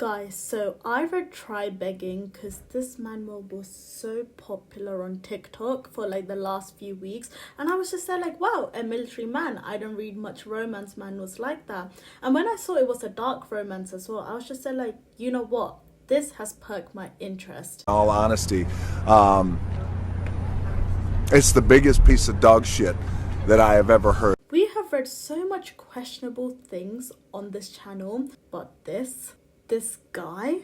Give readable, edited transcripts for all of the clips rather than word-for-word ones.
Guys, so I read Try Begging because this manual was so popular on TikTok for like the last few weeks, and I was just there like, wow, a military man. I don't read much romance manuals like that. And when I saw it was a dark romance as well, I was just there like, you know what? This has perked my interest. In all honesty, it's the biggest piece of dog shit that I have ever heard. We have read so much questionable things on this channel, but this guy,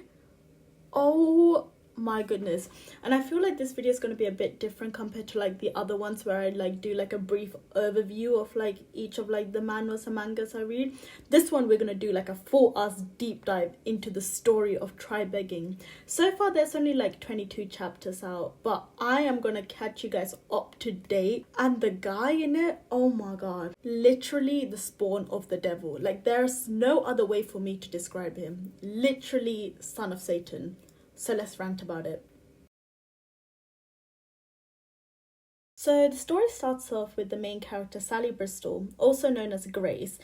oh my goodness. And I feel like this video is going to be a bit different compared to like the other ones where I like do like a brief overview of like each of like the manuals and mangas I read. This one we're going to do like a full ass deep dive into the story of Try Begging. So far there's only like 22 chapters out, but I am going to catch you guys up to date. And the guy in it, oh my god, literally the spawn of the devil. Like there's no other way for me to describe him. Literally son of Satan. So let's rant about it. So the story starts off with the main character Sally Bristol, also known as Grace,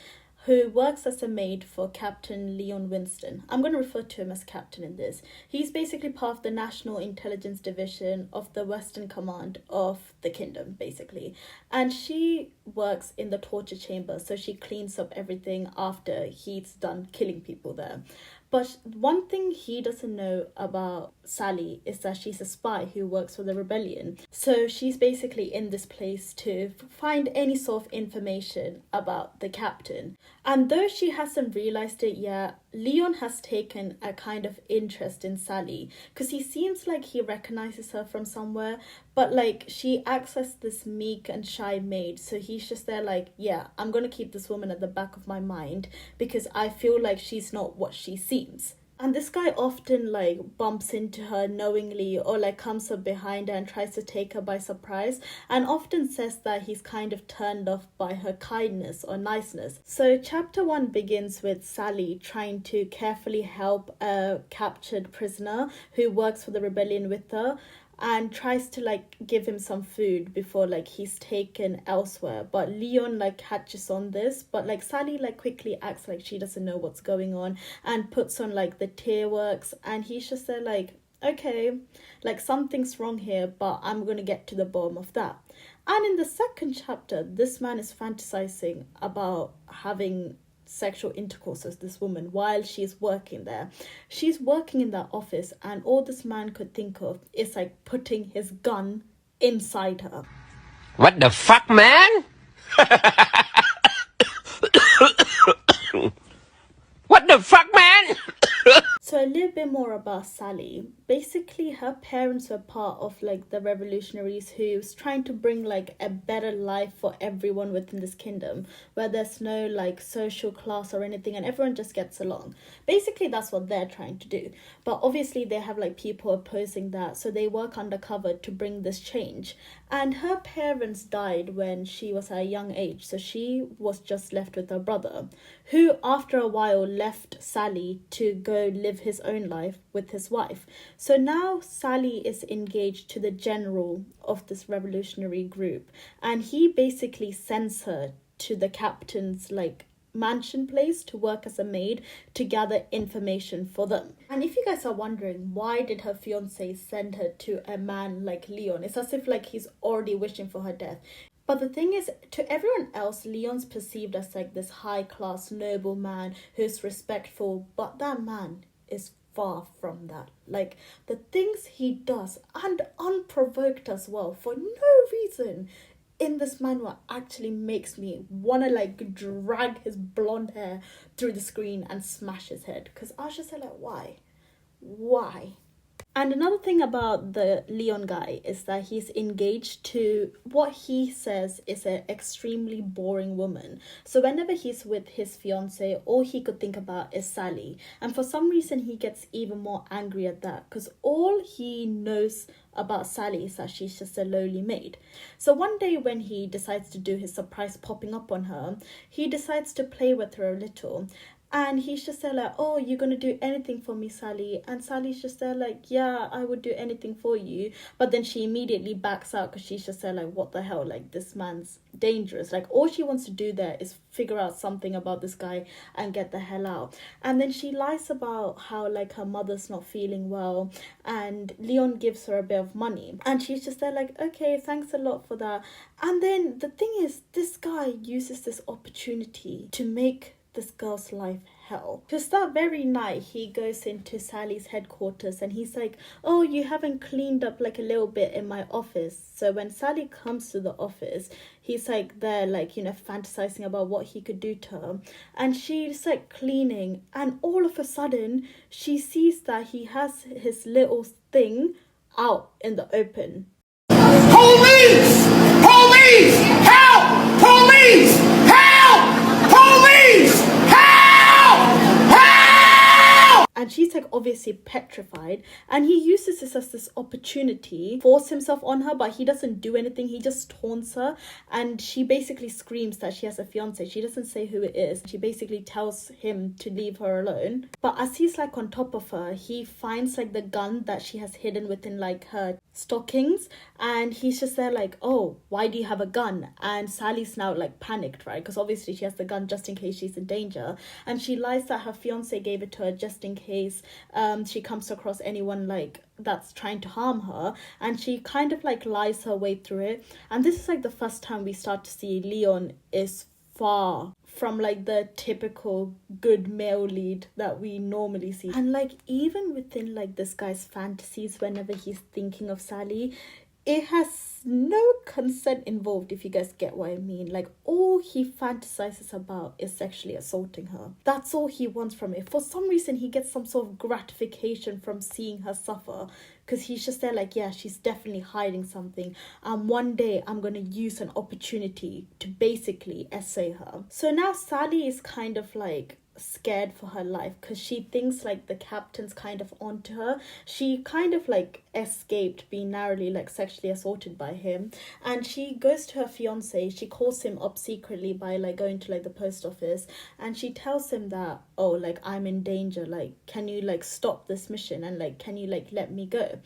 who works as a maid for Captain Leon Winston. I'm going to refer to him as Captain in this. He's basically part of the National Intelligence Division of the Western Command of the Kingdom, basically. And she works in the torture chamber, so she cleans up everything after he's done killing people there. But one thing he doesn't know about Sally is that she's a spy who works for the rebellion. So she's basically in this place to find any sort of information about the captain. And though she hasn't realized it yet, Leon has taken a kind of interest in Sally because he seems like he recognizes her from somewhere, but like she acts as this meek and shy maid, so he's just there like, yeah, I'm gonna keep this woman at the back of my mind because I feel like she's not what she seems. And this guy often like bumps into her knowingly or like comes up behind her and tries to take her by surprise, and often says that he's kind of turned off by her kindness or niceness. So chapter 1 begins with Sally trying to carefully help a captured prisoner who works for the rebellion with her, and tries to like give him some food before like he's taken elsewhere. But Leon like catches on this, but like Sally like quickly acts like she doesn't know what's going on and puts on like the tear works, and he's just there like, okay, like something's wrong here, but I'm gonna get to the bottom of that. And in the second chapter, this man is fantasizing about having sexual intercourse with this woman while she's working there. She's working in that office, and all this man could think of is like putting his gun inside her. What the fuck, man? What the fuck, man? So a little bit more about Sally. Basically, her parents were part of like the revolutionaries who was trying to bring like a better life for everyone within this kingdom, where there's no like social class or anything and everyone just gets along. Basically, that's what they're trying to do. But obviously they have like people opposing that, so they work undercover to bring this change. And her parents died when she was at a young age, so she was just left with her brother, who after a while left Sally to go live his own life with his wife. So now Sally is engaged to the general of this revolutionary group, and he basically sends her to the captain's like mansion place to work as a maid to gather information for them. And if you guys are wondering why did her fiance send her to a man like Leon, it's as if like he's already wishing for her death. But the thing is, to everyone else, Leon's perceived as like this high-class, noble man who's respectful, but that man is far from that. Like, the things he does, and unprovoked as well, for no reason, in this manual actually makes me want to like drag his blonde hair through the screen and smash his head. Because I was just like, why? And another thing about the Leon guy is that he's engaged to what he says is an extremely boring woman. So whenever he's with his fiance, all he could think about is Sally. And for some reason, he gets even more angry at that because all he knows about Sally is that she's just a lowly maid. So one day when he decides to do his surprise popping up on her, he decides to play with her a little. And he's just there like, oh, you're gonna do anything for me, Sally. And Sally's just there like, yeah, I would do anything for you. But then she immediately backs out because she's just there like, what the hell, like, this man's dangerous. Like, all she wants to do there is figure out something about this guy and get the hell out. And then she lies about how like her mother's not feeling well, and Leon gives her a bit of money, and she's just there like, okay, thanks a lot for that. And then the thing is, this guy uses this opportunity to make this girl's life hell. Because that very night he goes into Sally's headquarters and he's like, oh, you haven't cleaned up like a little bit in my office. So when Sally comes to the office, he's like there like, you know, fantasizing about what he could do to her, and she's like cleaning, and all of a sudden she sees that he has his little thing out in the open. Police! Police! Help! Police! Help! Police! Help! Help! And she's like obviously petrified, and he uses this as this opportunity, force himself on her, but he doesn't do anything. He just taunts her, and she basically screams that she has a fiance. She doesn't say who it is. She basically tells him to leave her alone. But as he's like on top of her, he finds like the gun that she has hidden within like her stockings, and he's just there like, oh, why do you have a gun? And Sally's now like panicked, right? Because obviously she has the gun just in case she's in danger, and she lies that her fiance gave it to her just in case she comes across anyone like that's trying to harm her. And she kind of like lies her way through it. And this is like the first time we start to see Leon is far from like the typical good male lead that we normally see. And like even within like this guy's fantasies, whenever he's thinking of Sally, it has no consent involved, if you guys get what I mean. Like, all he fantasizes about is sexually assaulting her. That's all he wants from it. For some reason, he gets some sort of gratification from seeing her suffer, because he's just there like, yeah, she's definitely hiding something, and one day I'm going to use an opportunity to basically essay her. So now Sally is kind of like scared for her life, because she thinks like the captain's kind of onto her. She kind of like escaped being narrowly like sexually assaulted by him, and she goes to her fiance. She calls him up secretly by like going to like the post office, and she tells him that, oh, like, I'm in danger, like, can you like stop this mission, and like, can you like let me go?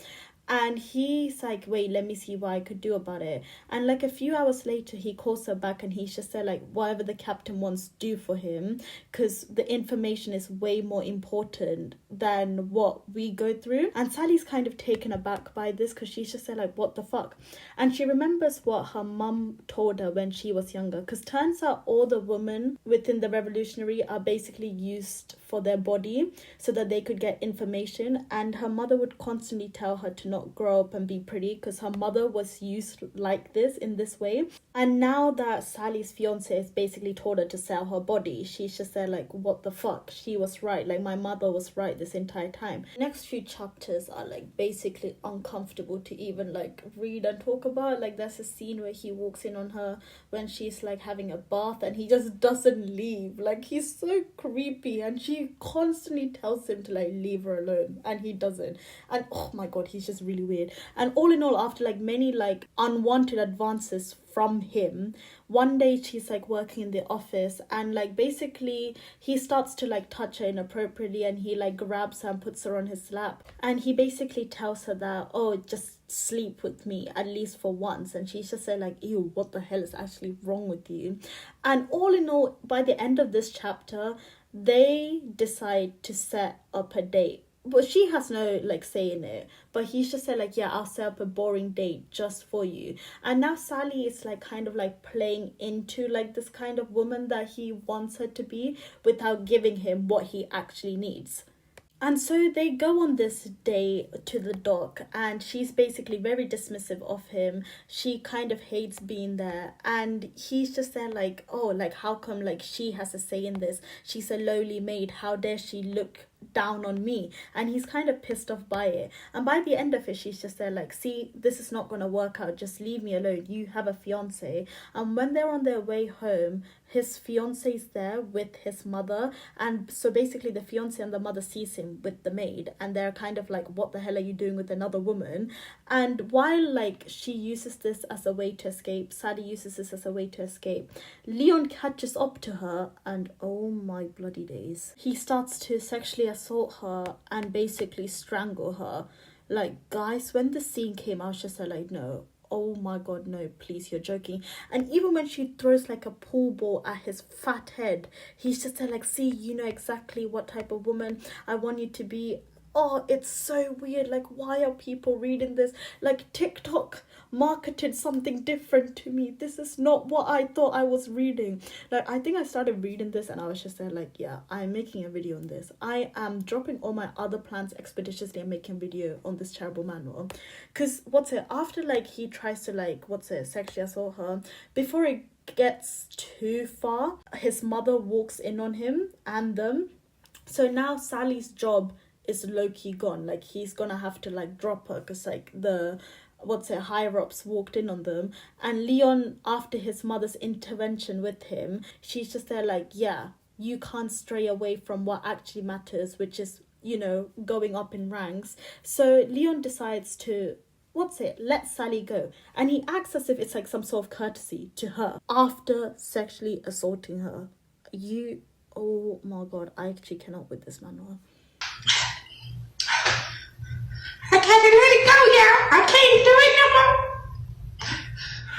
And he's like, wait, let me see what I could do about it. And like a few hours later, he calls her back, and he's just there like, whatever the captain wants, do for him, because the information is way more important than what we go through. And Sally's kind of taken aback by this, because she's just there like, what the fuck? And she remembers what her mum told her when she was younger, because turns out all the women within the revolutionary are basically used for their body so that they could get information. And her mother would constantly tell her to not grow up and be pretty, because her mother was used like this, in this way. And now that Sally's fiance has basically told her to sell her body, she's just there like, what the fuck? She was right. Like, my mother was right this entire time. Next few chapters are like basically uncomfortable to even like read and talk about. Like, there's a scene where he walks in on her when she's like having a bath, and he just doesn't leave. Like, he's so creepy, and she constantly tells him to like leave her alone, and he doesn't. And oh my god, he's just really weird. And all in all, after like many like unwanted advances from him, one day she's like working in the office, and like basically he starts to like touch her inappropriately, and he like grabs her and puts her on his lap, and he basically tells her that, oh, just sleep with me at least for once. And she's just like, ew, what the hell is actually wrong with you? And all in all, by the end of this chapter, they decide to set up a date. But she has no like say in it, but he's just said like, yeah, I'll set up a boring date just for you. And now Sally is like kind of like playing into like this kind of woman that he wants her to be, without giving him what he actually needs. And so they go on this day to the dock, and she's basically very dismissive of him. She kind of hates being there, and he's just there like, oh, like, how come like she has a say in this? She's a lowly maid. How dare she look down on me, and he's kind of pissed off by it. And by the end of it, she's just there like, see, this is not gonna work out, just leave me alone, you have a fiance. And when they're on their way home, his fiance's there with his mother, and so basically the fiance and the mother sees him with the maid, and they're kind of like, what the hell are you doing with another woman? And while like she uses this as a way to escape, Sally uses this as a way to escape, Leon catches up to her, and oh my bloody days, he starts to sexually assault her and basically strangle her. Like, guys, when the scene came, I was just like, no, oh my god, no, please, you're joking. And even when she throws like a pool ball at his fat head, he's just like, see, you know exactly what type of woman I want you to be. Oh, it's so weird. Like, why are people reading this? Like, TikTok marketed something different to me. This is not what I thought I was reading. Like, I think I started reading this and I was just there like, yeah, I'm making a video on this. I am dropping all my other plans expeditiously and making a video on this terrible manual. Because, after, like, he tries to, like, sexually assault her, before it gets too far, his mother walks in on him and them. So now Sally's job is low-key gone. Like, he's gonna have to like drop her because like the higher ups walked in on them. And Leon, after his mother's intervention with him, she's just there like, yeah, you can't stray away from what actually matters, which is, you know, going up in ranks. So Leon decides to let Sally go, and he acts as if it's like some sort of courtesy to her after sexually assaulting her. Oh my god, I actually cannot with this manual. I can't let it go, y'all. I can't do it no more.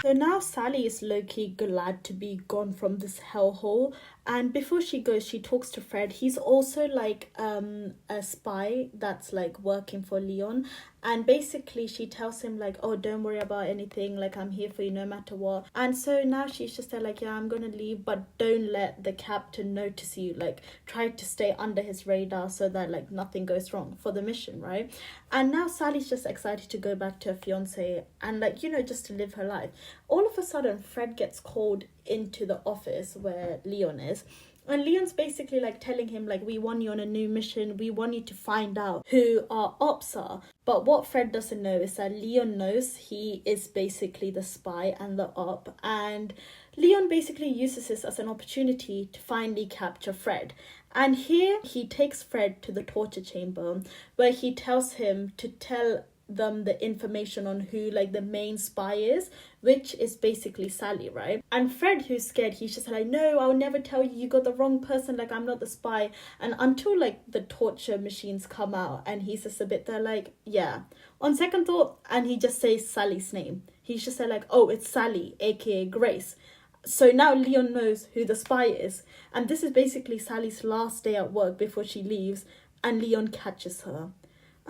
So now Sally is low-key glad to be gone from this hellhole. And before she goes, she talks to Fred. He's also like a spy that's like working for Leon. And basically she tells him like, oh, don't worry about anything. Like, I'm here for you no matter what. And so now she's just there like, yeah, I'm going to leave, but don't let the captain notice you. Like, try to stay under his radar so that like nothing goes wrong for the mission, right? And now Sally's just excited to go back to her fiance and like, you know, just to live her life. All of a sudden, Fred gets called into the office where Leon is. And Leon's basically like telling him like, we want you on a new mission. We want you to find out who our ops are. But what Fred doesn't know is that Leon knows he is basically the spy and the op. And Leon basically uses this as an opportunity to finally capture Fred. And here he takes Fred to the torture chamber where he tells him to tell them the information on who like the main spy is, which is basically Sally, right? And Fred, who's scared, he's just like, no, I'll never tell you, you got the wrong person, like, I'm not the spy. And until like the torture machines come out, and he's just a bit there like, yeah, on second thought, and he just says Sally's name. He's just like, oh, it's Sally, aka Grace. So now Leon knows who the spy is, and this is basically Sally's last day at work before she leaves, and Leon catches her.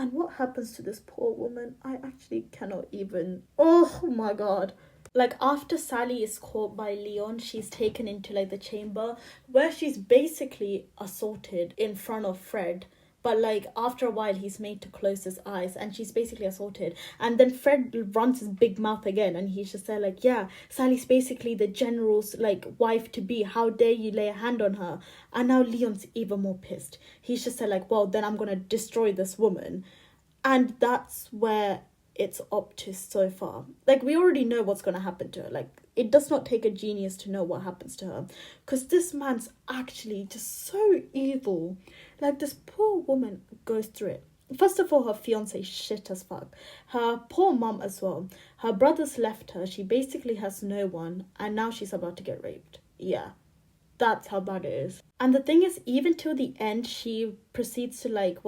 And what happens to this poor woman? I actually cannot even... Oh my god. Like, after Sally is caught by Leon, she's taken into, like, the chamber where she's basically assaulted in front of Fred. But, like, after a while, he's made to close his eyes and she's basically assaulted. And then Fred runs his big mouth again and he's just there like, yeah, Sally's basically the general's, like, wife-to-be. How dare you lay a hand on her? And now Leon's even more pissed. He's just there like, well, then I'm gonna destroy this woman. And that's where it's up to so far. Like, we already know what's gonna happen to her. Like, it does not take a genius to know what happens to her. Because this man's actually just so evil. Like, this poor woman goes through it. First of all, her fiance shit as fuck. Her poor mum as well. Her brothers left her. She basically has no one. And now she's about to get raped. Yeah. That's how bad it is. And the thing is, even till the end, she proceeds to, like,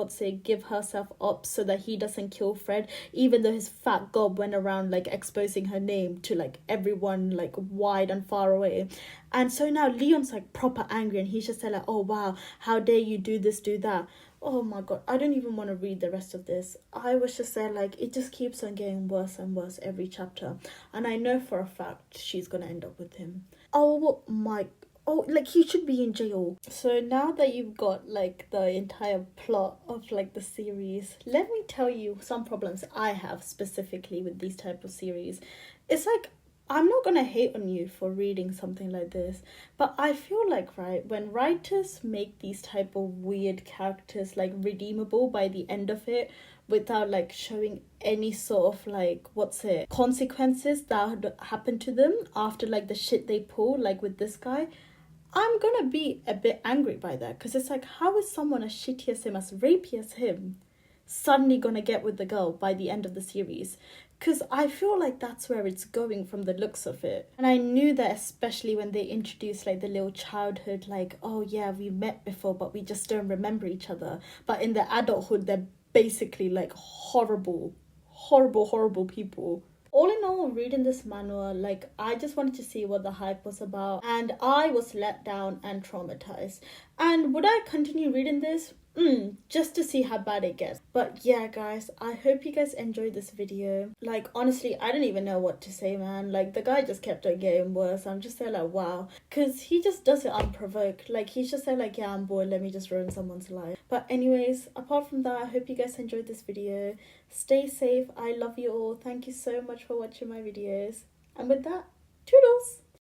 give herself up so that he doesn't kill Fred, even though his fat gob went around, like, exposing her name to, like, everyone, like, wide and far away. And so now Leon's, like, proper angry, and he's just like, oh, wow, how dare you do this, do that. Oh my god, I don't even want to read the rest of this. I was just there, like, it just keeps on getting worse and worse every chapter. And I know for a fact she's gonna end up with him. Oh my... Oh, like, he should be in jail. So now that you've got, like, the entire plot of, like, the series, let me tell you some problems I have specifically with these type of series. It's like, I'm not gonna hate on you for reading something like this, but I feel like, right, when writers make these type of weird characters like redeemable by the end of it, without like showing any sort of like consequences that would happen to them after like the shit they pull, like with this guy, I'm gonna be a bit angry by that, because it's like, how is someone as shitty as him, as rapey as him, suddenly gonna get with the girl by the end of the series? Because I feel like that's where it's going from the looks of it. And I knew that, especially when they introduced like the little childhood, like, oh yeah, we met before but we just don't remember each other, but in the adulthood they're basically like horrible people. All in all, reading this manual, like, I just wanted to see what the hype was about, and I was let down and traumatized. And would I continue reading this? Just to see how bad it gets. But yeah, guys, I hope you guys enjoyed this video. Like, honestly, I don't even know what to say, man. Like, the guy just kept on getting worse. I'm just there like, wow. Because he just does it unprovoked. Like, he's just there like, yeah, I'm bored, let me just ruin someone's life. But anyways, apart from that, I hope you guys enjoyed this video. Stay safe. I love you all. Thank you so much for watching my videos. And with that, toodles!